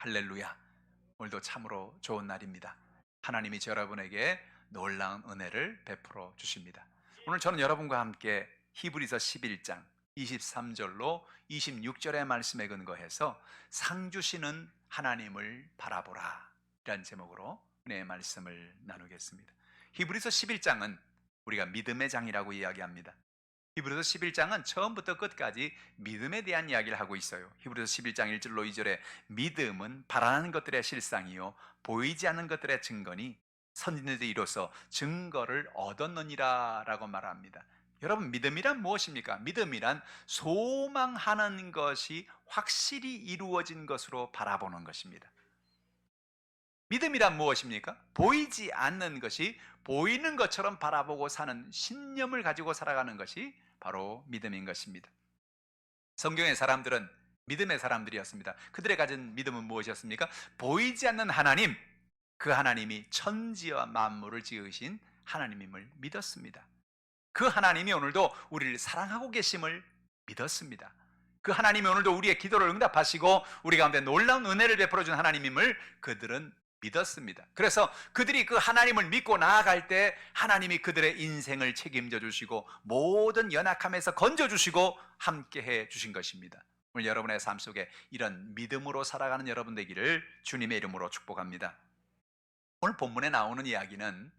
할렐루야. 오늘도 참으로 좋은 날입니다. 하나님이 여러분에게 놀라운 은혜를 베풀어 주십니다. 오늘 저는 여러분과 함께 히브리서 11장 23절로 26절의 말씀에 근거해서 상 주시는 하나님을 바라보라 이란 제목으로 은혜의 말씀을 나누겠습니다. 히브리서 11장은 우리가 믿음의 장이라고 이야기합니다. 히브리서 11장은 처음부터 끝까지 믿음에 대한 이야기를 하고 있어요. 히브리서 11장 1절로 2절에 믿음은 바라는 것들의 실상이요 보이지 않는 것들의 증거니 선지자들이 이로써 증거를 얻었느니라 라고 말합니다. 여러분, 믿음이란 무엇입니까? 믿음이란 소망하는 것이 확실히 이루어진 것으로 바라보는 것입니다. 믿음이란 무엇입니까? 보이지 않는 것이 보이는 것처럼 바라보고 사는 신념을 가지고 살아가는 것이 바로 믿음인 것입니다. 성경의 사람들은 믿음의 사람들이었습니다. 그들의 가진 믿음은 무엇이었습니까? 보이지 않는 하나님, 그 하나님이 천지와 만물을 지으신 하나님임을 믿었습니다. 그 하나님이 오늘도 우리를 사랑하고 계심을 믿었습니다. 그 하나님이 오늘도 우리의 기도를 응답하시고 우리 가운데 놀라운 은혜를 베풀어 준 하나님임을 그들은 믿었습니다. 그래서 그들이 그 하나님을 믿고 나아갈 때 하나님이 그들의 인생을 책임져 주시고 모든 연약함에서 건져 주시고 함께해 주신 것입니다. 오늘 여러분의 삶 속에 이런 믿음으로 살아가는 여러분 되기를 주님의 이름으로 축복합니다. 오늘 본문에 나오는 이야기는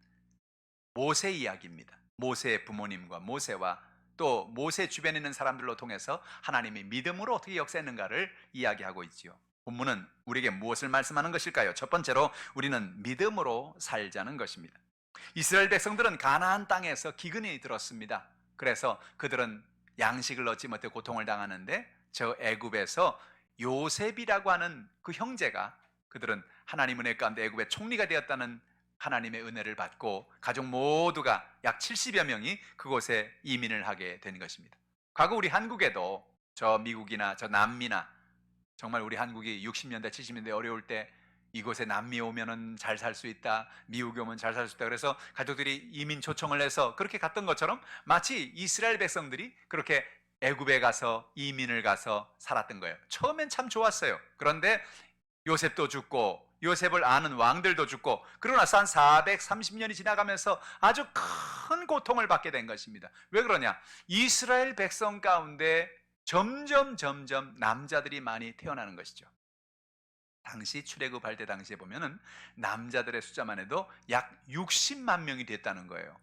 모세 이야기입니다. 모세의 부모님과 모세와 또 모세 주변에 있는 사람들로 통해서 하나님이 믿음으로 어떻게 역사했는가를 이야기하고 있지요. 본문은 우리에게 무엇을 말씀하는 것일까요? 첫 번째로 우리는 믿음으로 살자는 것입니다. 이스라엘 백성들은 가나안 땅에서 기근이 들었습니다. 그래서 그들은 양식을 얻지 못해 고통을 당하는데 저 애굽에서 요셉이라고 하는 그 형제가, 그들은 하나님 은혜 가운데 애굽의 총리가 되었다는 하나님의 은혜를 받고 가족 모두가 약 70여 명이 그곳에 이민을 하게 된 것입니다. 과거 우리 한국에도 저 미국이나 저 남미나 정말 우리 한국이 60년대 70년대 어려울 때 이곳에 남미 오면은 잘 살 수 있다, 미국에 오면 잘 살 수 있다, 그래서 가족들이 이민 초청을 해서 그렇게 갔던 것처럼 마치 이스라엘 백성들이 그렇게 애굽에 가서 이민을 가서 살았던 거예요. 처음엔 참 좋았어요. 그런데 요셉도 죽고 요셉을 아는 왕들도 죽고 그러고 나서 한 430년이 지나가면서 아주 큰 고통을 받게 된 것입니다. 왜 그러냐? 이스라엘 백성 가운데 점점 남자들이 많이 태어나는 것이죠. 당시 출애굽할 때 당시에 보면은 남자들의 숫자만 해도 약 60만 명이 됐다는 거예요.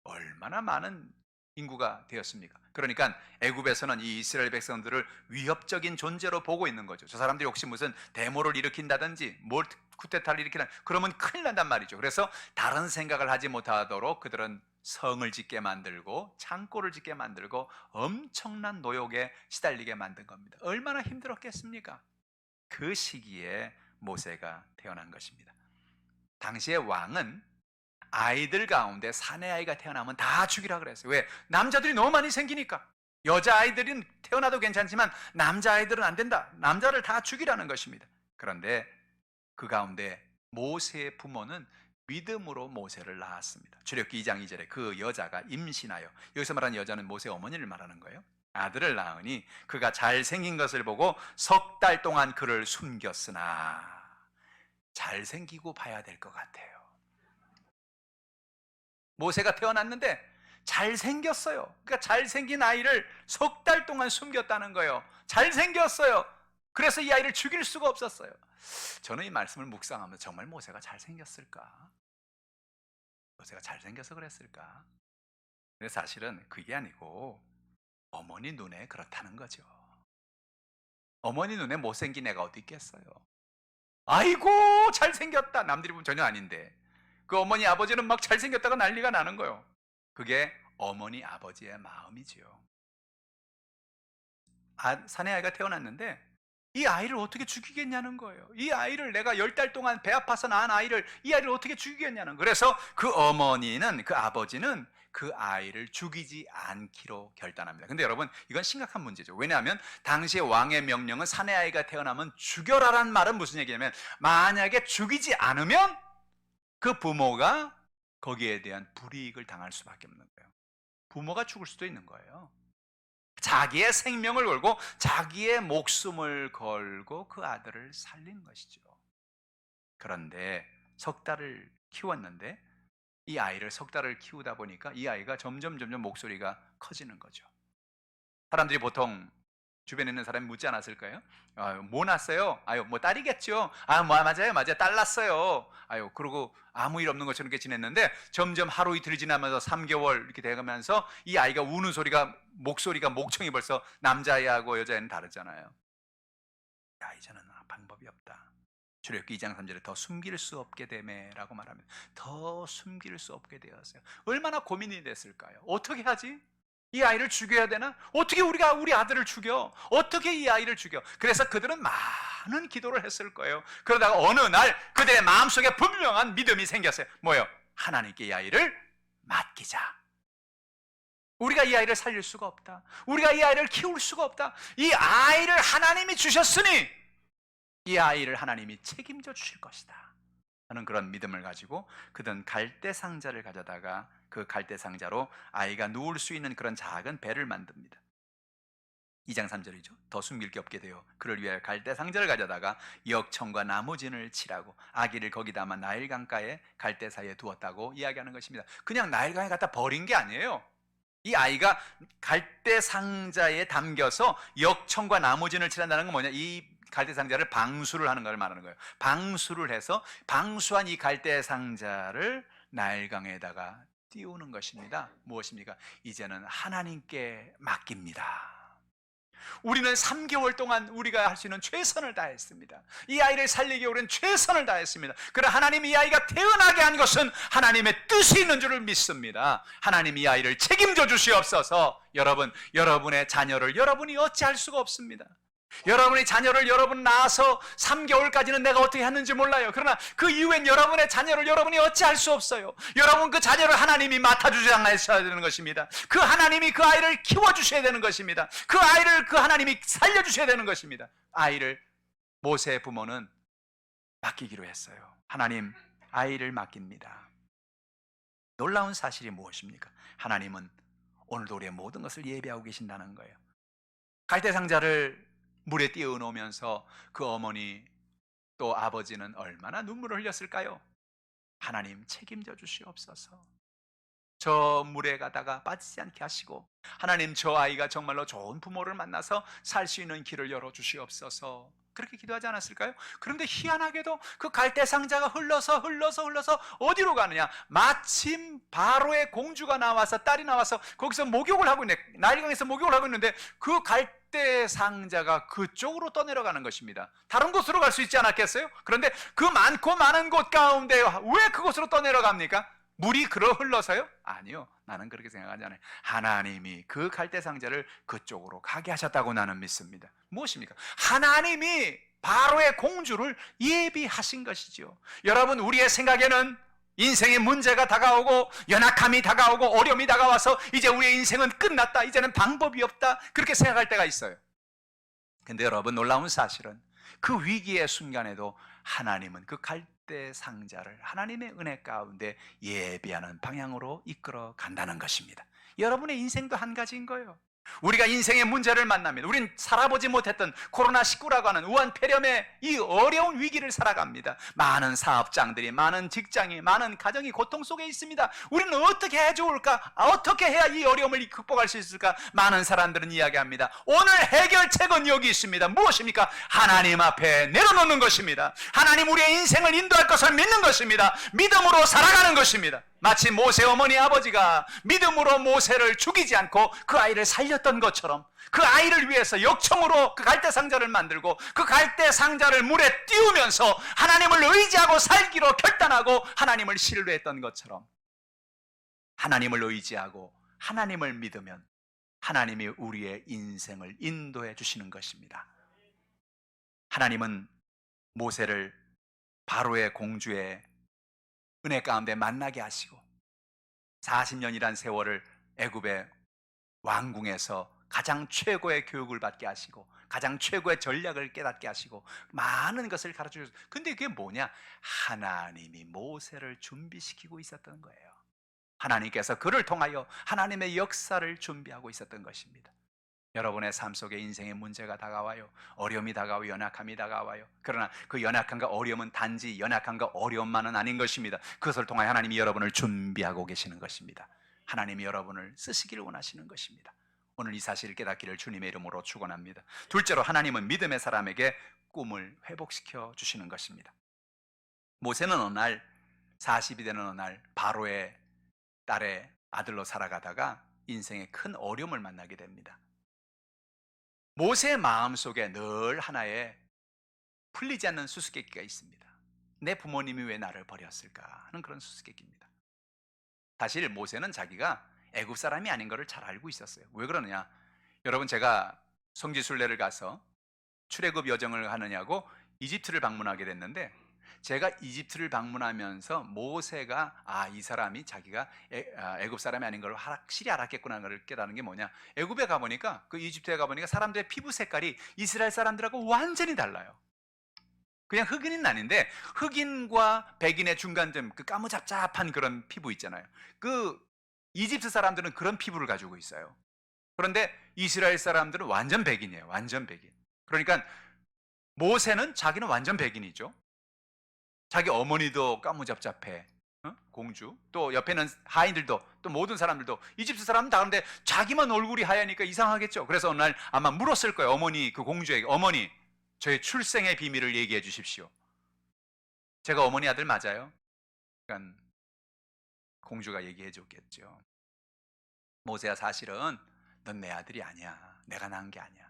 얼마나 많은 인구가 되었습니까? 그러니까 애굽에서는 이 이스라엘 백성들을 위협적인 존재로 보고 있는 거죠. 저 사람들이 혹시 무슨 데모를 일으킨다든지 뭘 쿠데타를 일으키나 그러면 큰일 난단 말이죠. 그래서 다른 생각을 하지 못하도록 그들은 성을 짓게 만들고 창고를 짓게 만들고 엄청난 노역에 시달리게 만든 겁니다. 얼마나 힘들었겠습니까? 그 시기에 모세가 태어난 것입니다. 당시의 왕은 아이들 가운데 사내아이가 태어나면 다 죽이라 그랬어요. 왜? 남자들이 너무 많이 생기니까. 여자아이들은 태어나도 괜찮지만 남자아이들은 안 된다. 남자를 다 죽이라는 것입니다. 그런데 그 가운데 모세의 부모는 믿음으로 모세를 낳았습니다. 출애굽기 2장 2절에 그 여자가 임신하여, 여기서 말하는 여자는 모세 어머니를 말하는 거예요. 아들을 낳으니 그가 잘생긴 것을 보고 석 달 동안 그를 숨겼으나, 잘생기고 봐야 될 것 같아요. 모세가 태어났는데 잘생겼어요. 그러니까 잘생긴 아이를 석 달 동안 숨겼다는 거예요. 잘생겼어요. 그래서 이 아이를 죽일 수가 없었어요. 저는 이 말씀을 묵상하면서 정말 모세가 잘생겼을까? 모세가 잘생겨서 그랬을까? 근데 사실은 그게 아니고 어머니 눈에 그렇다는 거죠. 어머니 눈에 못생긴 애가 어디 있겠어요? 아이고 잘생겼다. 남들이 보면 전혀 아닌데 그 어머니 아버지는 막 잘생겼다가 난리가 나는 거예요. 그게 어머니 아버지의 마음이지요. 사내아이가 태어났는데 이 아이를 어떻게 죽이겠냐는 거예요. 이 아이를 내가 10달 동안 배 아파서 낳은 아이를, 이 아이를 어떻게 죽이겠냐는 거예요. 그래서 그 어머니는, 그 아버지는 그 아이를 죽이지 않기로 결단합니다. 근데 여러분, 이건 심각한 문제죠. 왜냐하면 당시의 왕의 명령은 사내아이가 태어나면 죽여라라는 말은 무슨 얘기냐면, 만약에 죽이지 않으면 그 부모가 거기에 대한 불이익을 당할 수밖에 없는 거예요. 부모가 죽을 수도 있는 거예요. 자기의 생명을 걸고 자기의 목숨을 걸고 그 아들을 살린 것이죠. 그런데 석 달을 키웠는데 이 아이를 석 달을 키우다 보니까 이 아이가 점점 목소리가 커지는 거죠. 사람들이 보통 주변에 있는 사람이 묻지 않았을까요? 아유, 뭐 났어요? 아유, 뭐 딸이겠죠. 아, 뭐 맞아요, 딸 났어요. 아유, 그러고 아무 일 없는 것처럼 이렇게 지냈는데 점점 하루 이틀 지나면서 3개월 이렇게 돼가면서 이 아이가 우는 소리가 목소리가 목청이 벌써 남자애하고 여자애는 다르잖아요. 야, 이제는 방법이 없다. 출애굽기 2장 3절에 더 숨길 수 없게 되매라고 말하면 더 숨길 수 없게 되었어요. 얼마나 고민이 됐을까요? 어떻게 하지? 이 아이를 죽여야 되나? 어떻게 우리가 우리 아들을 죽여? 어떻게 이 아이를 죽여? 그래서 그들은 많은 기도를 했을 거예요. 그러다가 어느 날 그들의 마음속에 분명한 믿음이 생겼어요. 뭐요? 하나님께 이 아이를 맡기자. 우리가 이 아이를 살릴 수가 없다. 우리가 이 아이를 키울 수가 없다. 이 아이를 하나님이 주셨으니 이 아이를 하나님이 책임져 주실 것이다 하는 그런 믿음을 가지고 그들은 갈대 상자를 가져다가 그 갈대 상자로 아이가 누울 수 있는 그런 작은 배를 만듭니다. 2장 3절이죠. 더 숨길 게 없게 되어 그를 위하여 갈대 상자를 가져다가 역청과 나무진을 칠하고 아기를 거기다 아마 나일강가에 갈대 사이에 두었다고 이야기하는 것입니다. 그냥 나일강에 갖다 버린 게 아니에요. 이 아이가 갈대 상자에 담겨서 역청과 나무진을 칠한다는 건 뭐냐? 이 갈대 상자를 방수를 하는 걸 말하는 거예요. 방수를 해서 방수한 이 갈대 상자를 나일강에다가 띄우는 것입니다. 무엇입니까? 이제는 하나님께 맡깁니다. 우리는 3개월 동안 우리가 할 수 있는 최선을 다했습니다. 이 아이를 살리기 위해 우리는 최선을 다했습니다. 그러나 하나님이 이 아이가 태어나게 한 것은 하나님의 뜻이 있는 줄을 믿습니다. 하나님이 이 아이를 책임져 주시옵소서. 여러분, 여러분의 자녀를 여러분이 어찌할 수가 없습니다. 여러분의 자녀를 여러분 낳아서 3개월까지는 내가 어떻게 했는지 몰라요. 그러나 그 이후엔 여러분의 자녀를 여러분이 어찌할 수 없어요. 여러분 그 자녀를 하나님이 맡아주지 않으셔야 되는 것입니다. 그 하나님이 그 아이를 키워주셔야 되는 것입니다. 그 아이를 그 하나님이 살려주셔야 되는 것입니다. 아이를 모세의 부모는 맡기기로 했어요. 하나님, 아이를 맡깁니다. 놀라운 사실이 무엇입니까? 하나님은 오늘도 우리의 모든 것을 예비하고 계신다는 거예요. 갈대상자를 물에 띄워 놓으면서 그 어머니 또 아버지는 얼마나 눈물을 흘렸을까요? 하나님 책임져 주시옵소서. 저 물에 가다가 빠지지 않게 하시고 하나님 저 아이가 정말로 좋은 부모를 만나서 살 수 있는 길을 열어 주시옵소서. 그렇게 기도하지 않았을까요? 그런데 희한하게도 그 갈대 상자가 흘러서 어디로 가느냐? 마침 바로의 공주가 나와서 딸이 나와서 거기서 목욕을 하고 있네. 나일강에서 목욕을 하고 있는데 그 갈대 상자가 그쪽으로 떠내려가는 것입니다. 다른 곳으로 갈 수 있지 않았겠어요? 그런데 그 많고 많은 곳 가운데 왜 그곳으로 떠내려갑니까? 물이 흘러서요? 아니요. 나는 그렇게 생각하지 않아요. 하나님이 그 갈대 상자를 그쪽으로 가게 하셨다고 나는 믿습니다. 무엇입니까? 하나님이 바로의 공주를 예비하신 것이죠. 여러분, 우리의 생각에는 인생의 문제가 다가오고 연약함이 다가오고 어려움이 다가와서 이제 우리의 인생은 끝났다. 이제는 방법이 없다. 그렇게 생각할 때가 있어요. 근데 여러분, 놀라운 사실은 그 위기의 순간에도 하나님은 그 갈대 상자를 하나님의 은혜 가운데 예비하는 방향으로 이끌어 간다는 것입니다. 여러분의 인생도 한 가지인 거예요. 우리가 인생의 문제를 만납니다. 우린 살아보지 못했던 코로나19라고 하는 우한폐렴의 이 어려운 위기를 살아갑니다. 많은 사업장들이, 많은 직장이, 많은 가정이 고통 속에 있습니다. 우리는 어떻게 해야 좋을까? 어떻게 해야 이 어려움을 극복할 수 있을까? 많은 사람들은 이야기합니다. 오늘 해결책은 여기 있습니다. 무엇입니까? 하나님 앞에 내려놓는 것입니다. 하나님 우리의 인생을 인도할 것을 믿는 것입니다. 믿음으로 살아가는 것입니다. 마치 모세 어머니 아버지가 믿음으로 모세를 죽이지 않고 그 아이를 살렸던 것처럼 그 아이를 위해서 역청으로 그 갈대 상자를 만들고 그 갈대 상자를 물에 띄우면서 하나님을 의지하고 살기로 결단하고 하나님을 신뢰했던 것처럼 하나님을 의지하고 하나님을 믿으면 하나님이 우리의 인생을 인도해 주시는 것입니다. 하나님은 모세를 바로의 공주의 은혜 가운데 만나게 하시고 40년이란 세월을 애굽의 왕궁에서 가장 최고의 교육을 받게 하시고 가장 최고의 전략을 깨닫게 하시고 많은 것을 가르쳐 주셨어요. 근데 그게 뭐냐? 하나님이 모세를 준비시키고 있었던 거예요. 하나님께서 그를 통하여 하나님의 역사를 준비하고 있었던 것입니다. 여러분의 삶 속에 인생의 문제가 다가와요. 어려움이 다가와요. 연약함이 다가와요. 그러나 그 연약함과 어려움은 단지 연약함과 어려움만은 아닌 것입니다. 그것을 통하여 하나님이 여러분을 준비하고 계시는 것입니다. 하나님이 여러분을 쓰시기를 원하시는 것입니다. 오늘 이 사실을 깨닫기를 주님의 이름으로 축원합니다. 둘째로, 하나님은 믿음의 사람에게 꿈을 회복시켜 주시는 것입니다. 모세는 어느 날 40이 되는 어느 날 바로의 딸의 아들로 살아가다가 인생에 큰 어려움을 만나게 됩니다. 모세의 마음속에 늘 하나의 풀리지 않는 수수께끼가 있습니다. 내 부모님이 왜 나를 버렸을까 하는 그런 수수께끼입니다. 사실 모세는 자기가 애굽 사람이 아닌 것을 잘 알고 있었어요. 왜 그러느냐? 여러분, 제가 성지순례를 가서 출애굽 여정을 하느냐고 이집트를 방문하게 됐는데, 제가 이집트를 방문하면서 모세가 이 사람이 자기가 애굽 사람이 아닌 걸 확실히 알았겠구나 하는 걸 깨달은 게 뭐냐? 애굽에 가보니까, 그 이집트에 가보니까 사람들의 피부 색깔이 이스라엘 사람들하고 완전히 달라요. 그냥 흑인은 아닌데 흑인과 백인의 중간점, 그 까무잡잡한 그런 피부 있잖아요. 그 이집트 사람들은 그런 피부를 가지고 있어요. 그런데 이스라엘 사람들은 완전 백인이에요. 완전 백인. 그러니까 모세는 자기는 완전 백인이죠. 자기 어머니도 까무잡잡해, 공주. 또 옆에는 하인들도, 또 모든 사람들도, 이집트 사람은 다 그런데 자기만 얼굴이 하얘니까 이상하겠죠. 그래서 어느 날 아마 물었을 거예요. 어머니, 그 공주에게, 어머니, 저의 출생의 비밀을 얘기해 주십시오. 제가 어머니 아들 맞아요? 그러니까 공주가 얘기해 줬겠죠. 모세야, 사실은 넌 내 아들이 아니야. 내가 낳은 게 아니야.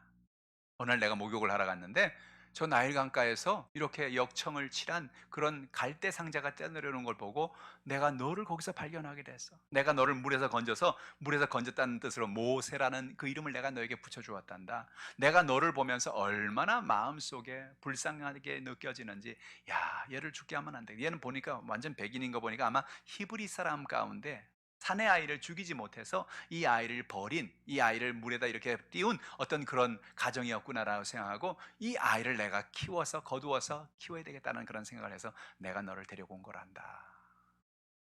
어느 날 내가 목욕을 하러 갔는데 저 나일 강가에서 이렇게 역청을 칠한 그런 갈대 상자가 떼내려오는 걸 보고 내가 너를 거기서 발견하게 됐어. 내가 너를 물에서 건졌다는 뜻으로 모세라는 그 이름을 내가 너에게 붙여주었단다. 내가 너를 보면서 얼마나 마음속에 불쌍하게 느껴지는지, 야, 얘를 죽게 하면 안 돼. 얘는 보니까 완전 백인인 거 보니까 아마 히브리 사람 가운데 사내 아이를 죽이지 못해서 이 아이를 버린, 이 아이를 물에다 이렇게 띄운 어떤 그런 가정이었구나라고 생각하고, 이 아이를 내가 키워서 거두어서 키워야 되겠다는 그런 생각을 해서 내가 너를 데리고 온 거란다.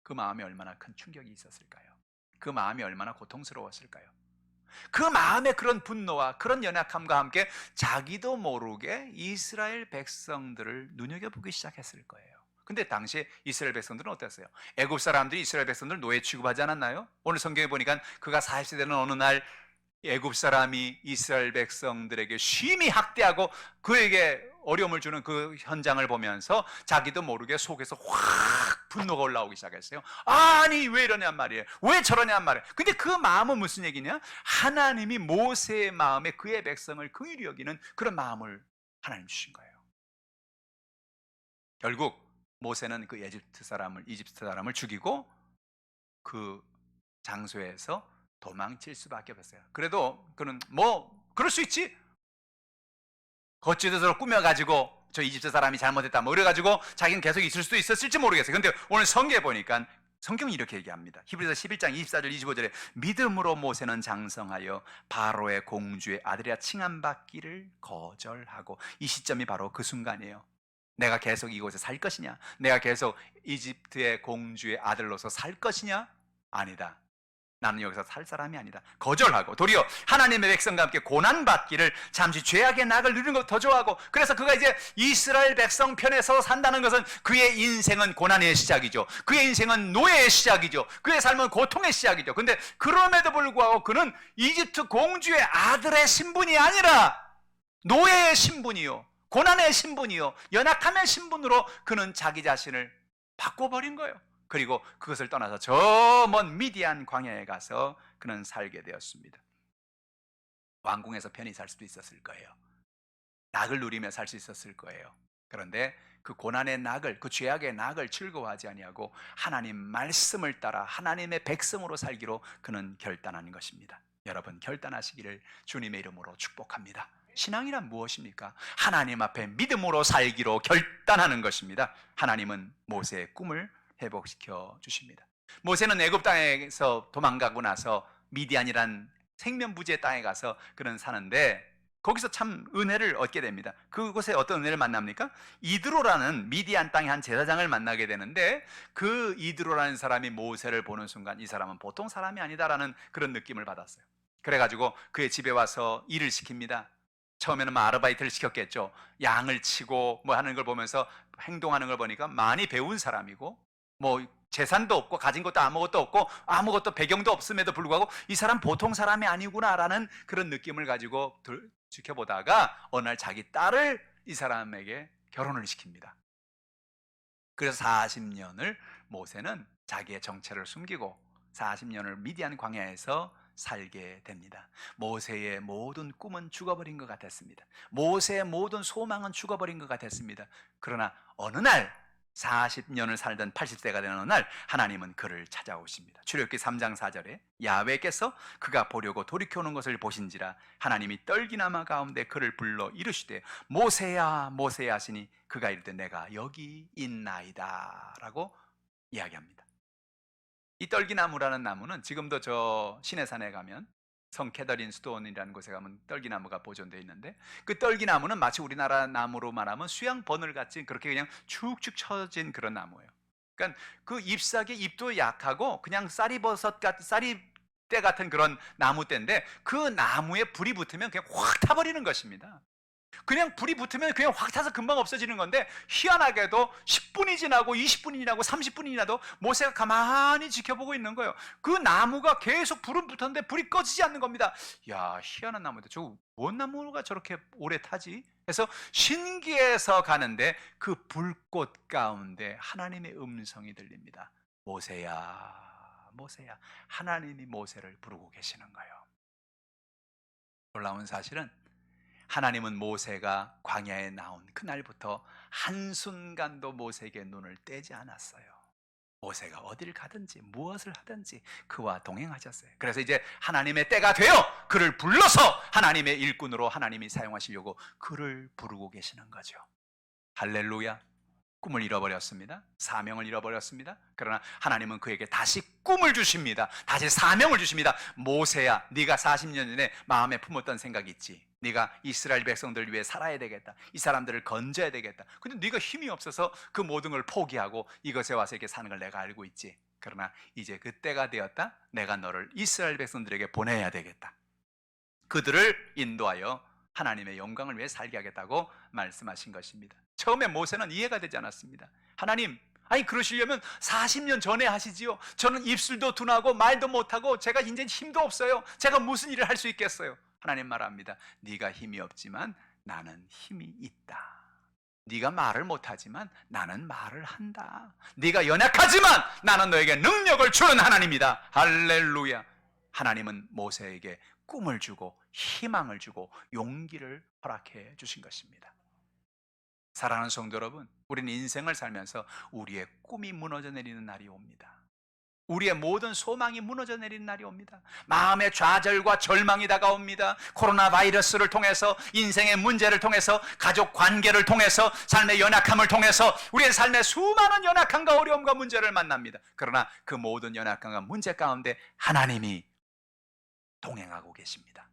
그 마음이 얼마나 큰 충격이 있었을까요? 그 마음이 얼마나 고통스러웠을까요? 그 마음의 그런 분노와 그런 연약함과 함께 자기도 모르게 이스라엘 백성들을 눈여겨보기 시작했을 거예요. 근데 당시에 이스라엘 백성들은 어땠어요? 애굽 사람들이 이스라엘 백성들을 노예 취급하지 않았나요? 오늘 성경에 보니까 그가 40세 되는 어느 날 애굽 사람이 이스라엘 백성들에게 심히 학대하고 그에게 어려움을 주는 그 현장을 보면서 자기도 모르게 속에서 확 분노가 올라오기 시작했어요. 아니, 왜 이러냔 말이에요. 왜 저러냔 말이에요. 근데 그 마음은 무슨 얘기냐? 하나님이 모세의 마음에 그의 백성을 긍휼히 여기는 그런 마음을 하나님 주신 거예요. 결국 모세는 그 이집트 사람을 죽이고 그 장소에서 도망칠 수밖에 없었어요. 그래도 그는 그럴 수 있지. 거치대로 꾸며가지고 저 이집트 사람이 잘못했다 그래가지고 자기는 계속 있을 수도 있었을지 모르겠어요. 근데 오늘 성경에 보니까 성경이 이렇게 얘기합니다. 히브리서 11장 24절 25절에 믿음으로 모세는 장성하여 바로의 공주의 아들이라 칭함받기를 거절하고, 이 시점이 바로 그 순간이에요. 내가 계속 이곳에 살 것이냐? 내가 계속 이집트의 공주의 아들로서 살 것이냐? 아니다. 나는 여기서 살 사람이 아니다. 거절하고 도리어 하나님의 백성과 함께 고난받기를, 잠시 죄악의 낙을 누리는 것 더 좋아하고, 그래서 그가 이제 이스라엘 백성 편에 서 산다는 것은 그의 인생은 고난의 시작이죠. 그의 인생은 노예의 시작이죠. 그의 삶은 고통의 시작이죠. 근데 그럼에도 불구하고 그는 이집트 공주의 아들의 신분이 아니라 노예의 신분이요, 고난의 신분이요, 연약함의 신분으로 그는 자기 자신을 바꿔버린 거예요. 그리고 그것을 떠나서 저 먼 미디안 광야에 가서 그는 살게 되었습니다. 왕궁에서 편히 살 수도 있었을 거예요. 낙을 누리며 살 수 있었을 거예요. 그런데 그 고난의 낙을, 그 죄악의 낙을 즐거워하지 아니하고 하나님 말씀을 따라 하나님의 백성으로 살기로 그는 결단한 것입니다. 여러분, 결단하시기를 주님의 이름으로 축복합니다. 신앙이란 무엇입니까? 하나님 앞에 믿음으로 살기로 결단하는 것입니다. 하나님은 모세의 꿈을 회복시켜 주십니다. 모세는 애굽 땅에서 도망가고 나서 미디안이란 생면부지의 땅에 가서 그는 사는데, 거기서 참 은혜를 얻게 됩니다. 그곳에 어떤 은혜를 만납니까? 이드로라는 미디안 땅의 한 제사장을 만나게 되는데, 그 이드로라는 사람이 모세를 보는 순간 이 사람은 보통 사람이 아니다라는 그런 느낌을 받았어요. 그래가지고 그의 집에 와서 일을 시킵니다. 처음에는 뭐 아르바이트를 시켰겠죠. 양을 치고 뭐 하는 걸 보면서 행동하는 걸 보니까 많이 배운 사람이고, 뭐 재산도 없고 가진 것도 아무것도 없고 아무것도 배경도 없음에도 불구하고 이 사람 보통 사람이 아니구나라는 그런 느낌을 가지고 지켜보다가 어느 날 자기 딸을 이 사람에게 결혼을 시킵니다. 그래서 40년을 모세는 자기의 정체를 숨기고 40년을 미디안 광야에서 살게 됩니다. 모세의 모든 꿈은 죽어버린 것 같았습니다. 모세의 모든 소망은 죽어버린 것 같았습니다. 그러나 어느 날 40년을 살던 80세가 되는 어느 날 하나님은 그를 찾아오십니다. 출애굽기 3장 4절에 야훼께서 그가 보려고 돌이켜오는 것을 보신지라 하나님이 떨기나무 가운데 그를 불러 이르시되 모세야 모세야 하시니 그가 이르되 내가 여기 있나이다 라고 이야기합니다. 이 떨기나무라는 나무는 지금도 저 시내산에 가면 성 캐더린 스톤이라는 곳에 가면 떨기나무가 보존되어 있는데, 그 떨기나무는 마치 우리나라 나무로 말하면 수양 버늘같이 그렇게 그냥 축축 처진 그런 나무예요. 그러니까 그 잎사귀 잎도 약하고 그냥 쌀이버섯 같은 쌀이대 같은 그런 나무대인데, 그 나무에 불이 붙으면 그냥 확 타버리는 것입니다. 그냥 불이 붙으면 그냥 확 타서 금방 없어지는 건데, 희한하게도 10분이 지나고 20분이 지나고 30분이 지나도 모세가 가만히 지켜보고 있는 거예요. 그 나무가 계속 불은 붙었는데 불이 꺼지지 않는 겁니다. 야, 희한한 나무인데 저 뭔 나무가 저렇게 오래 타지? 해서 신기해서 가는데 그 불꽃 가운데 하나님의 음성이 들립니다. 모세야 모세야. 하나님이 모세를 부르고 계시는 거예요. 놀라운 사실은 하나님은 모세가 광야에 나온 그날부터 한순간도 모세에게 눈을 떼지 않았어요. 모세가 어딜 가든지 무엇을 하든지 그와 동행하셨어요. 그래서 이제 하나님의 때가 되어 그를 불러서 하나님의 일꾼으로 하나님이 사용하시려고 그를 부르고 계시는 거죠. 할렐루야. 꿈을 잃어버렸습니다. 사명을 잃어버렸습니다. 그러나 하나님은 그에게 다시 꿈을 주십니다. 다시 사명을 주십니다. 모세야, 네가 40년 전에 마음에 품었던 생각이 있지. 네가 이스라엘 백성들 위해 살아야 되겠다. 이 사람들을 건져야 되겠다. 근데 네가 힘이 없어서 그 모든 걸 포기하고 이것에 와서 이렇게 사는 걸 내가 알고 있지. 그러나 이제 그때가 되었다. 내가 너를 이스라엘 백성들에게 보내야 되겠다. 그들을 인도하여 하나님의 영광을 위해 살게 하겠다고 말씀하신 것입니다. 처음에 모세는 이해가 되지 않았습니다. 하나님, 아니 그러시려면 40년 전에 하시지요. 저는 입술도 둔하고 말도 못하고 제가 이제 힘도 없어요. 제가 무슨 일을 할 수 있겠어요? 하나님 말합니다. 네가 힘이 없지만 나는 힘이 있다. 네가 말을 못하지만 나는 말을 한다. 네가 연약하지만 나는 너에게 능력을 주는 하나님이다. 할렐루야. 하나님은 모세에게 꿈을 주고 희망을 주고 용기를 허락해 주신 것입니다. 사랑하는 성도 여러분, 우리는 인생을 살면서 우리의 꿈이 무너져 내리는 날이 옵니다. 우리의 모든 소망이 무너져 내리는 날이 옵니다. 마음의 좌절과 절망이 다가옵니다. 코로나 바이러스를 통해서, 인생의 문제를 통해서, 가족 관계를 통해서, 삶의 연약함을 통해서 우리의 삶에 수많은 연약함과 어려움과 문제를 만납니다. 그러나 그 모든 연약함과 문제 가운데 하나님이 동행하고 계십니다.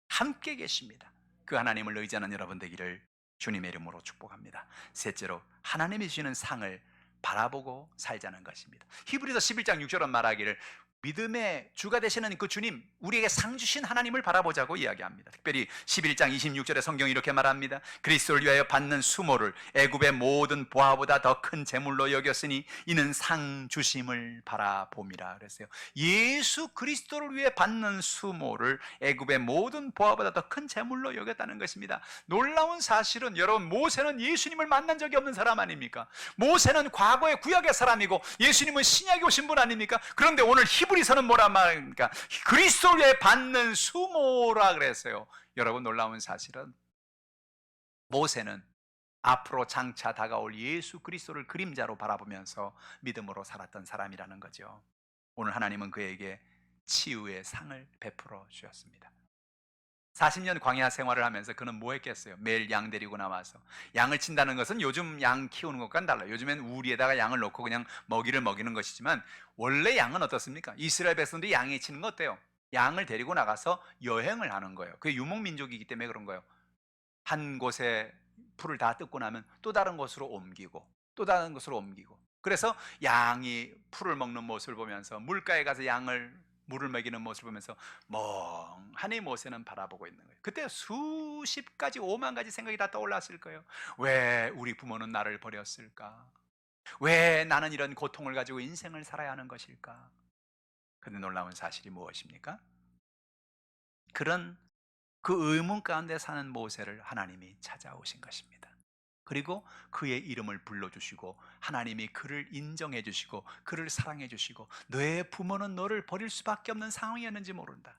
함께 계십니다. 그 하나님을 의지하는 여러분 되기를 주님의 이름으로 축복합니다. 셋째로, 하나님이 주시는 상을 바라보고 살자는 것입니다. 히브리서 11장 6절은 말하기를 믿음의 주가 되시는 그 주님, 우리에게 상 주신 하나님을 바라보자고 이야기합니다. 특별히 11장 26절에 성경이 이렇게 말합니다. 그리스도를 위하여 받는 수모를 애굽의 모든 보화보다 더 큰 재물로 여겼으니 이는 상 주심을 바라봄이라 그랬어요. 예수 그리스도를 위해 받는 수모를 애굽의 모든 보화보다 더 큰 재물로 여겼다는 것입니다. 놀라운 사실은 여러분, 모세는 예수님을 만난 적이 없는 사람 아닙니까? 모세는 과거의 구약의 사람이고 예수님은 신약에 오신 분 아닙니까? 그런데 오늘 히브리서는 뭐라 말합니까? 그리스도를 받는 수모라 그랬어요. 여러분, 놀라운 사실은 모세는 앞으로 장차 다가올 예수 그리스도를 그림자로 바라보면서 믿음으로 살았던 사람이라는 거죠. 오늘 하나님은 그에게 치유의 상을 베풀어 주셨습니다. 40년 광야 생활을 하면서 그는 뭐 했겠어요? 매일 양 데리고 나와서, 양을 친다는 것은 요즘 양 키우는 것과는 달라요. 요즘엔 우리에다가 양을 놓고 그냥 먹이를 먹이는 것이지만 원래 양은 어떻습니까? 이스라엘 백성들이 양이 치는 거 어때요? 양을 데리고 나가서 여행을 하는 거예요. 그게 유목민족이기 때문에 그런 거예요. 한 곳에 풀을 다 뜯고 나면 또 다른 곳으로 옮기고 또 다른 곳으로 옮기고, 그래서 양이 풀을 먹는 모습을 보면서 물가에 가서 양을 물을 먹이는 모습을 보면서 멍하니 모세는 바라보고 있는 거예요. 그때 수십 가지, 5만 가지 생각이 다 떠올랐을 거예요. 왜 우리 부모는 나를 버렸을까? 왜 나는 이런 고통을 가지고 인생을 살아야 하는 것일까? 근데 놀라운 사실이 무엇입니까? 그런 그 의문 가운데 사는 모세를 하나님이 찾아오신 것입니다. 그리고 그의 이름을 불러주시고 하나님이 그를 인정해 주시고 그를 사랑해 주시고, 너의 부모는 너를 버릴 수밖에 없는 상황이었는지 모른다.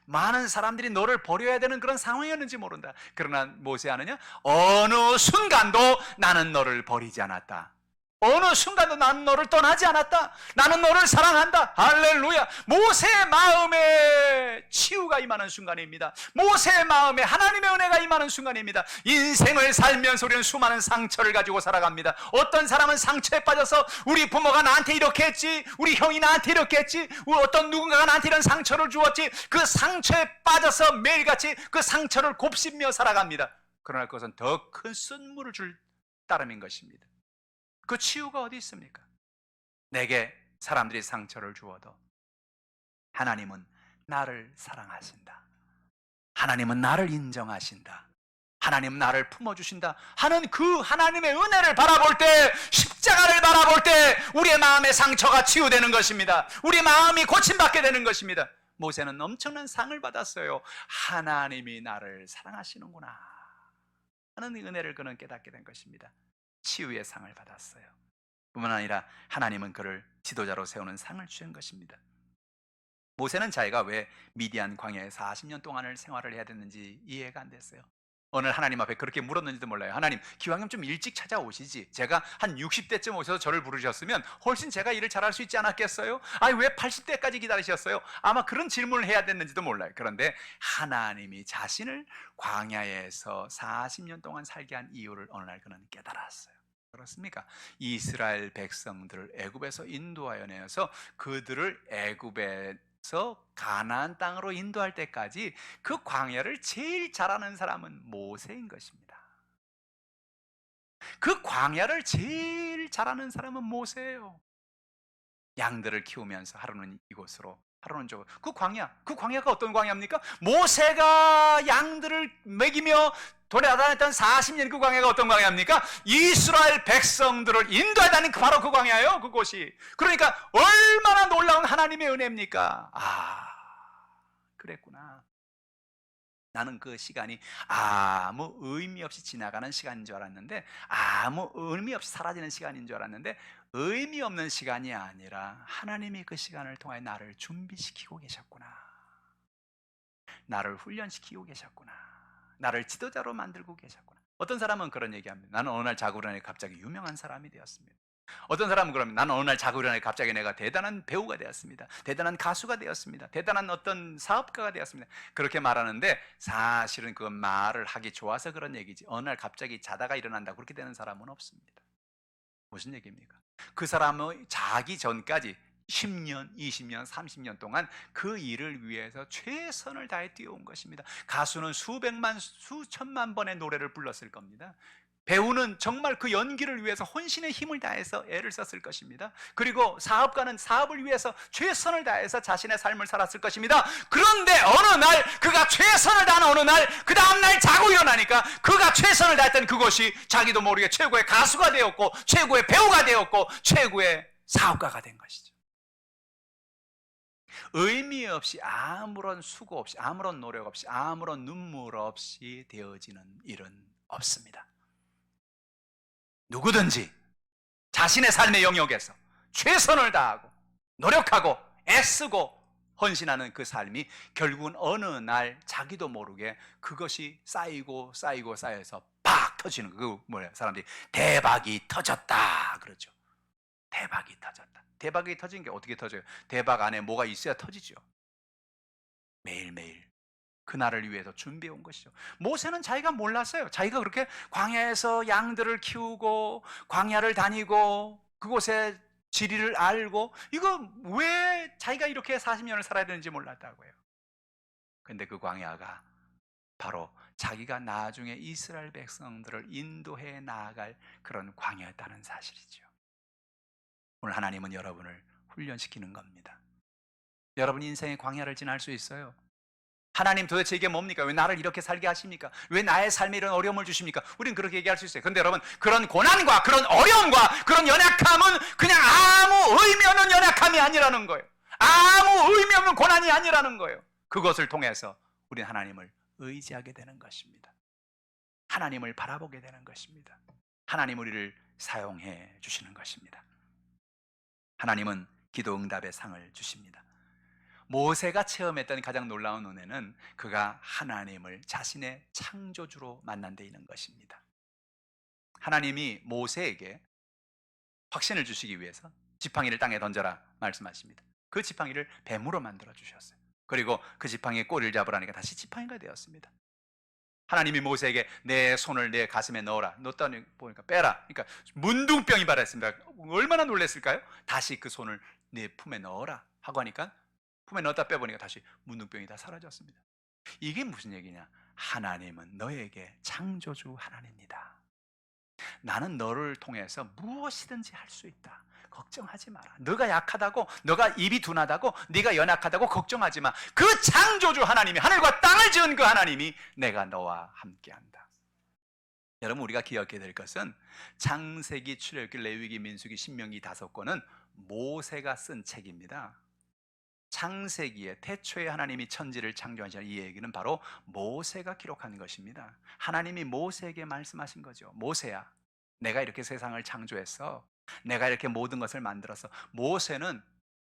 많은 사람들이 너를 버려야 되는 그런 상황이었는지 모른다. 그러나 모세 아느냐? 어느 순간도 나는 너를 버리지 않았다. 어느 순간도 나는 너를 떠나지 않았다. 나는 너를 사랑한다. 할렐루야. 모세의 마음에 치유가 임하는 순간입니다. 모세의 마음에 하나님의 은혜가 임하는 순간입니다. 인생을 살면서 우리는 수많은 상처를 가지고 살아갑니다. 어떤 사람은 상처에 빠져서 우리 부모가 나한테 이렇게 했지, 우리 형이 나한테 이렇게 했지, 어떤 누군가가 나한테 이런 상처를 주었지, 그 상처에 빠져서 매일같이 그 상처를 곱씹며 살아갑니다. 그러나 그것은 더 큰 쓴물을 줄 따름인 것입니다. 그 치유가 어디 있습니까? 내게 사람들이 상처를 주어도 하나님은 나를 사랑하신다. 하나님은 나를 인정하신다. 하나님은 나를 품어주신다 하는 그 하나님의 은혜를 바라볼 때, 십자가를 바라볼 때 우리의 마음의 상처가 치유되는 것입니다. 우리 마음이 고침받게 되는 것입니다. 모세는 엄청난 상을 받았어요. 하나님이 나를 사랑하시는구나 하는 은혜를 그는 깨닫게 된 것입니다. 치유의 상을 받았어요. 뿐만 아니라 하나님은 그를 지도자로 세우는 상을 주신 것입니다. 모세는 자기가 왜 미디안 광야에 40년 동안을 생활을 해야 됐는지 이해가 안 됐어요. 오늘 하나님 앞에 그렇게 물었는지도 몰라요. 하나님, 기왕이면 좀 일찍 찾아오시지. 제가 한 60대쯤 오셔서 저를 부르셨으면 훨씬 제가 일을 잘할 수 있지 않았겠어요? 아니, 왜 80대까지 기다리셨어요? 아마 그런 질문을 해야 됐는지도 몰라요. 그런데 하나님이 자신을 광야에서 40년 동안 살게 한 이유를 어느 날 그는 깨달았어요. 그렇습니까? 이스라엘 백성들을 애굽에서 인도하여 내어서 그들을 애굽에서 가나안 땅으로 인도할 때까지 그 광야를 제일 잘하는 사람은 모세인 것입니다. 그 광야를 제일 잘하는 사람은 모세예요. 양들을 키우면서 하루는 이곳으로, 하루는 저곳. 그 광야가 어떤 광야입니까? 모세가 양들을 먹이며 돌아다녔던 40년 그 광야가 어떤 광야입니까? 이스라엘 백성들을 인도하다는 바로 그 광야예요. 그곳이. 그러니까 얼마나 놀라운 하나님의 은혜입니까? 그랬구나. 나는 그 시간이 아무 의미 없이 지나가는 시간인 줄 알았는데, 아무 의미 없이 사라지는 시간인 줄 알았는데, 의미 없는 시간이 아니라 하나님이 그 시간을 통해 나를 준비시키고 계셨구나. 나를 훈련시키고 계셨구나. 나를 지도자로 만들고 계셨구나. 어떤 사람은 그런 얘기합니다. 나는 어느 날 자고 일어나니 갑자기 유명한 사람이 되었습니다. 어떤 사람은 그러면 나는 어느 날 자고 일어나니 갑자기 내가 대단한 배우가 되었습니다. 대단한 가수가 되었습니다. 대단한 어떤 사업가가 되었습니다. 그렇게 말하는데 사실은 그 말을 하기 좋아서 그런 얘기지, 어느 날 갑자기 자다가 일어난다 그렇게 되는 사람은 없습니다. 무슨 얘기입니까? 그 사람은 자기 전까지 10년, 20년, 30년 동안 그 일을 위해서 최선을 다해 뛰어온 것입니다. 가수는 수백만, 수천만 번의 노래를 불렀을 겁니다. 배우는 정말 그 연기를 위해서 혼신의 힘을 다해서 애를 썼을 것입니다. 그리고 사업가는 사업을 위해서 최선을 다해서 자신의 삶을 살았을 것입니다. 그런데 어느 날 그가 최선을 다하는 어느 날, 그 다음날 자고 일어나니까 그가 최선을 다했던 그것이 자기도 모르게 최고의 가수가 되었고, 최고의 배우가 되었고, 최고의 사업가가 된 것이죠. 의미 없이, 아무런 수고 없이, 아무런 노력 없이, 아무런 눈물 없이 되어지는 일은 없습니다. 누구든지 자신의 삶의 영역에서 최선을 다하고 노력하고 애쓰고 헌신하는 그 삶이 결국은 어느 날 자기도 모르게 그것이 쌓이고 쌓이고 쌓여서 팍 터지는, 그 뭐야, 사람들이 대박이 터졌다 그러죠. 대박이 터졌다. 대박이 터진 게 어떻게 터져요? 대박 안에 뭐가 있어야 터지죠. 매일매일 그날을 위해서 준비해 온 것이죠. 모세는 자기가 몰랐어요. 자기가 그렇게 광야에서 양들을 키우고 광야를 다니고 그곳의 지리를 알고, 이거 왜 자기가 이렇게 40년을 살아야 되는지 몰랐다고요. 그런데 그 광야가 바로 자기가 나중에 이스라엘 백성들을 인도해 나아갈 그런 광야였다는 사실이죠. 오늘 하나님은 여러분을 훈련시키는 겁니다. 여러분 인생의 광야를 지날 수 있어요. 하나님 도대체 이게 뭡니까? 왜 나를 이렇게 살게 하십니까? 왜 나의 삶에 이런 어려움을 주십니까? 우린 그렇게 얘기할 수 있어요. 그런데 여러분, 그런 고난과 그런 어려움과 그런 연약함은 그냥 아무 의미 없는 연약함이 아니라는 거예요. 아무 의미 없는 고난이 아니라는 거예요. 그것을 통해서 우리는 하나님을 의지하게 되는 것입니다. 하나님을 바라보게 되는 것입니다. 하나님 우리를 사용해 주시는 것입니다. 하나님은 기도 응답의 상을 주십니다. 모세가 체험했던 가장 놀라운 은혜는 그가 하나님을 자신의 창조주로 만난 데 있는 것입니다. 하나님이 모세에게 확신을 주시기 위해서 지팡이를 땅에 던져라 말씀하십니다. 그 지팡이를 뱀으로 만들어 주셨어요. 그리고 그 지팡이의 꼬리를 잡으라니까 다시 지팡이가 되었습니다. 하나님이 모세에게 내 손을 내 가슴에 넣어라. 넣었더니 보니까 빼라. 그러니까 문둥병이 발했습니다. 얼마나 놀랐을까요? 다시 그 손을 내 품에 넣어라 하고 하니까 품에 넣었다 빼보니까 다시 문둥병이 다 사라졌습니다. 이게 무슨 얘기냐? 하나님은 너에게 창조주 하나님이다. 나는 너를 통해서 무엇이든지 할 수 있다. 걱정하지 마라. 너가 약하다고, 너가 입이 둔하다고, 네가 연약하다고 걱정하지 마. 그 창조주 하나님이, 하늘과 땅을 지은 그 하나님이 내가 너와 함께한다. 여러분, 우리가 기억해야 될 것은 창세기, 출애굽기, 레위기, 민수기, 신명기 5권은 모세가 쓴 책입니다. 창세기에 태초에 하나님이 천지를 창조하신 이 얘기는 바로 모세가 기록한 것입니다. 하나님이 모세에게 말씀하신 거죠. 모세야, 내가 이렇게 세상을 창조했어. 내가 이렇게 모든 것을 만들어서. 모세는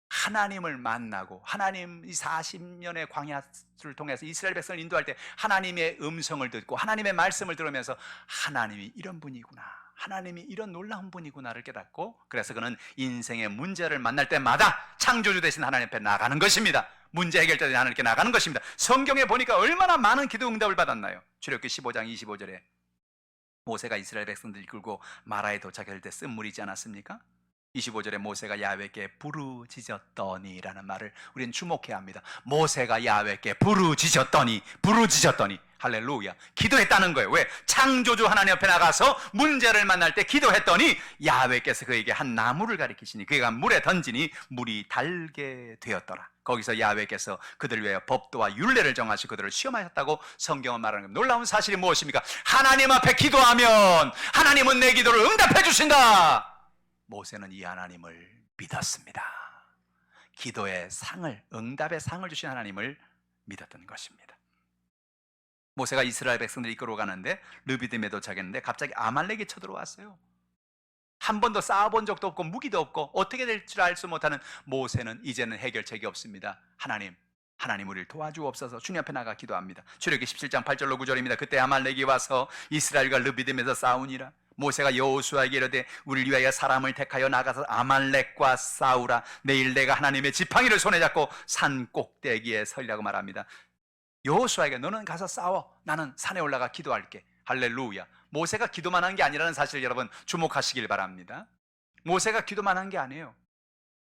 하나님을 만나고 하나님 이 40년의 광야를 통해서 이스라엘 백성을 인도할 때 하나님의 음성을 듣고 하나님의 말씀을 들으면서 하나님이 이런 분이구나, 하나님이 이런 놀라운 분이구나를 깨닫고, 그래서 그는 인생의 문제를 만날 때마다 창조주 되신 하나님 앞에 나가는 것입니다. 문제 해결자들이 하나님께 나가는 것입니다. 성경에 보니까 얼마나 많은 기도 응답을 받았나요? 출애굽기 15장 25절에 모세가 이스라엘 백성들을 이끌고 마라에 도착할 때 쓴 물이지 않았습니까? 25절에 모세가 야훼께 부르짖었더니 라는 말을 우리는 주목해야 합니다. 모세가 야훼께 부르짖었더니 할렐루야, 기도했다는 거예요. 왜? 창조주 하나님 앞에 나가서 문제를 만날 때 기도했더니 야훼께서 그에게 한 나무를 가리키시니 그가 물에 던지니 물이 달게 되었더라. 거기서 야훼께서 그들 위하여 법도와 율례를 정하시고 그들을 시험하셨다고 성경은 말하는 겁니다. 놀라운 사실이 무엇입니까? 하나님 앞에 기도하면 하나님은 내 기도를 응답해 주신다. 모세는 이 하나님을 믿었습니다. 기도의 상을, 응답의 상을 주신 하나님을 믿었던 것입니다. 모세가 이스라엘 백성들을 이끌어 가는데 르비딤에 도착했는데 갑자기 아말렉이 쳐들어왔어요. 한 번도 싸워본 적도 없고 무기도 없고 어떻게 될 줄 알 수 못하는 모세는 이제는 해결책이 없습니다. 하나님 우리를 도와주옵소서. 주님 앞에 나가 기도합니다. 출애굽기 17장 8절로 9절입니다. 그때 아말렉이 와서 이스라엘과 르비딤에서 싸우니라. 모세가 여호수아에게 이르되 우리를 위하여 사람을 택하여 나가서 아말렉과 싸우라. 내일 내가 하나님의 지팡이를 손에 잡고 산 꼭대기에 서리라고 말합니다. 여호수아에게 너는 가서 싸워, 나는 산에 올라가 기도할게. 할렐루야. 모세가 기도만 한 게 아니라는 사실 여러분 주목하시길 바랍니다. 모세가 기도만 한 게 아니에요.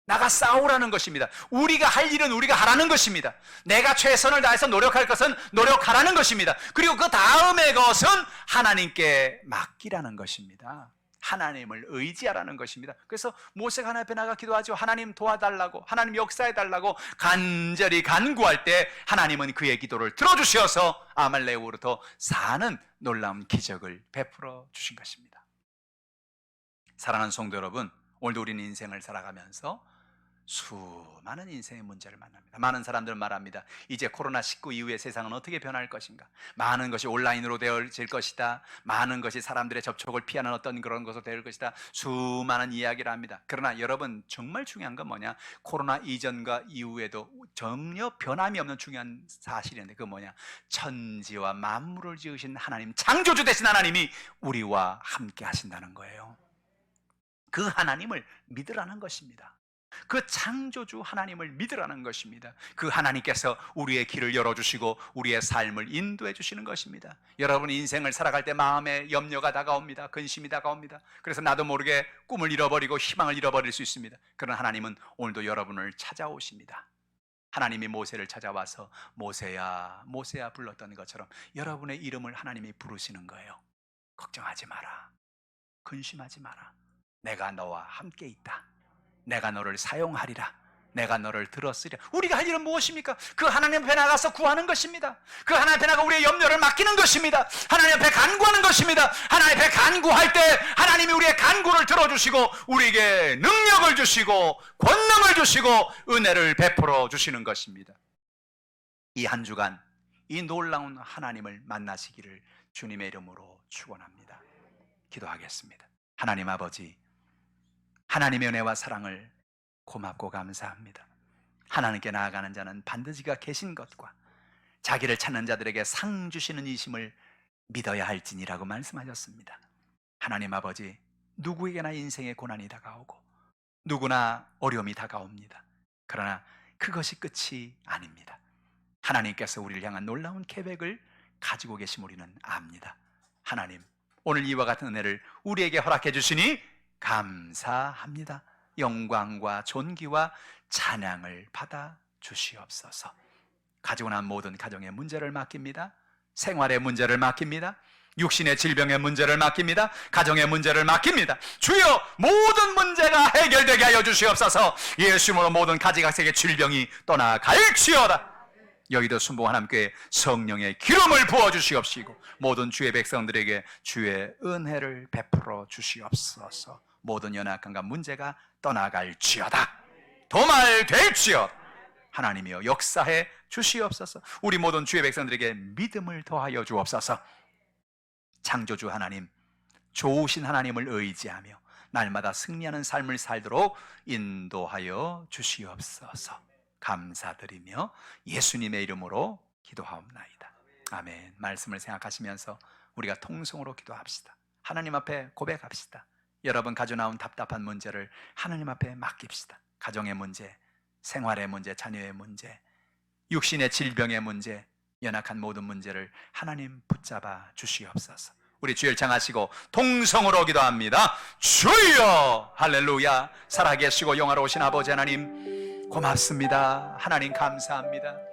나가 싸우라는 것입니다. 우리가 할 일은 우리가 하라는 것입니다. 내가 최선을 다해서 노력할 것은 노력하라는 것입니다. 그리고 그 다음의 것은 하나님께 맡기라는 것입니다. 하나님을 의지하라는 것입니다. 그래서 모세가 하나님 앞에 나가 기도하죠. 하나님 도와달라고, 하나님 역사해달라고 간절히 간구할 때 하나님은 그의 기도를 들어주셔서 아말렉으로부터 사는 놀라운 기적을 베풀어 주신 것입니다. 사랑하는 성도 여러분, 오늘도 우리는 인생을 살아가면서 수많은 인생의 문제를 만납니다. 많은 사람들은 말합니다. 이제 코로나19 이후의 세상은 어떻게 변할 것인가? 많은 것이 온라인으로 되어질 것이다. 많은 것이 사람들의 접촉을 피하는 어떤 그런 것으로 될 것이다. 수많은 이야기를 합니다. 그러나 여러분, 정말 중요한 건 뭐냐? 코로나 이전과 이후에도 전혀 변함이 없는 중요한 사실인데 그건 뭐냐? 천지와 만물을 지으신 하나님, 창조주 되신 하나님이 우리와 함께 하신다는 거예요. 그 하나님을 믿으라는 것입니다. 그 창조주 하나님을 믿으라는 것입니다. 그 하나님께서 우리의 길을 열어주시고 우리의 삶을 인도해 주시는 것입니다. 여러분 인생을 살아갈 때 마음에 염려가 다가옵니다. 근심이 다가옵니다. 그래서 나도 모르게 꿈을 잃어버리고 희망을 잃어버릴 수 있습니다. 그러나 하나님은 오늘도 여러분을 찾아오십니다. 하나님이 모세를 찾아와서 모세야 모세야 불렀던 것처럼 여러분의 이름을 하나님이 부르시는 거예요. 걱정하지 마라. 근심하지 마라. 내가 너와 함께 있다. 내가 너를 사용하리라. 내가 너를 들었으랴. 우리가 할 일은 무엇입니까? 그 하나님 앞에 나가서 구하는 것입니다. 그 하나님 앞에 나가 우리의 염려를 맡기는 것입니다. 하나님 앞에 간구하는 것입니다. 하나님 앞에 간구할 때 하나님이 우리의 간구를 들어주시고 우리에게 능력을 주시고 권능을 주시고 은혜를 베풀어 주시는 것입니다. 이 한 주간 이 놀라운 하나님을 만나시기를 주님의 이름으로 축원합니다. 기도하겠습니다. 하나님 아버지, 하나님의 은혜와 사랑을 고맙고 감사합니다. 하나님께 나아가는 자는 반드시 그가 계신 것과 자기를 찾는 자들에게 상 주시는 이심을 믿어야 할지니라고 말씀하셨습니다. 하나님 아버지, 누구에게나 인생의 고난이 다가오고 누구나 어려움이 다가옵니다. 그러나 그것이 끝이 아닙니다. 하나님께서 우리를 향한 놀라운 계획을 가지고 계심 우리는 압니다. 하나님, 오늘 이와 같은 은혜를 우리에게 허락해 주시니 감사합니다. 영광과 존귀와 찬양을 받아 주시옵소서. 가지고 난 모든 가정의 문제를 맡깁니다. 생활의 문제를 맡깁니다. 육신의 질병의 문제를 맡깁니다. 가정의 문제를 맡깁니다. 주여, 모든 문제가 해결되게 하여 주시옵소서. 예수님으로 모든 가지각색의 질병이 떠나갈지어다. 여기도 순복음 하나님께 성령의 기름을 부어주시옵시고 모든 주의 백성들에게 주의 은혜를 베풀어 주시옵소서. 모든 연약함과 문제가 떠나갈지어다. 도말될지어다. 하나님이여 역사해 주시옵소서. 우리 모든 주의 백성들에게 믿음을 더하여 주옵소서. 창조주 하나님, 좋으신 하나님을 의지하며 날마다 승리하는 삶을 살도록 인도하여 주시옵소서. 감사드리며 예수님의 이름으로 기도하옵나이다. 아멘. 말씀을 생각하시면서 우리가 통성으로 기도합시다. 하나님 앞에 고백합시다. 여러분 가져 나온 답답한 문제를 하나님 앞에 맡깁시다. 가정의 문제, 생활의 문제, 자녀의 문제, 육신의 질병의 문제, 연약한 모든 문제를 하나님 붙잡아 주시옵소서. 우리 주를 청하시고 통성으로 기도합니다. 주여, 할렐루야. 살아계시고 영화로우신 아버지 하나님 고맙습니다. 하나님 감사합니다.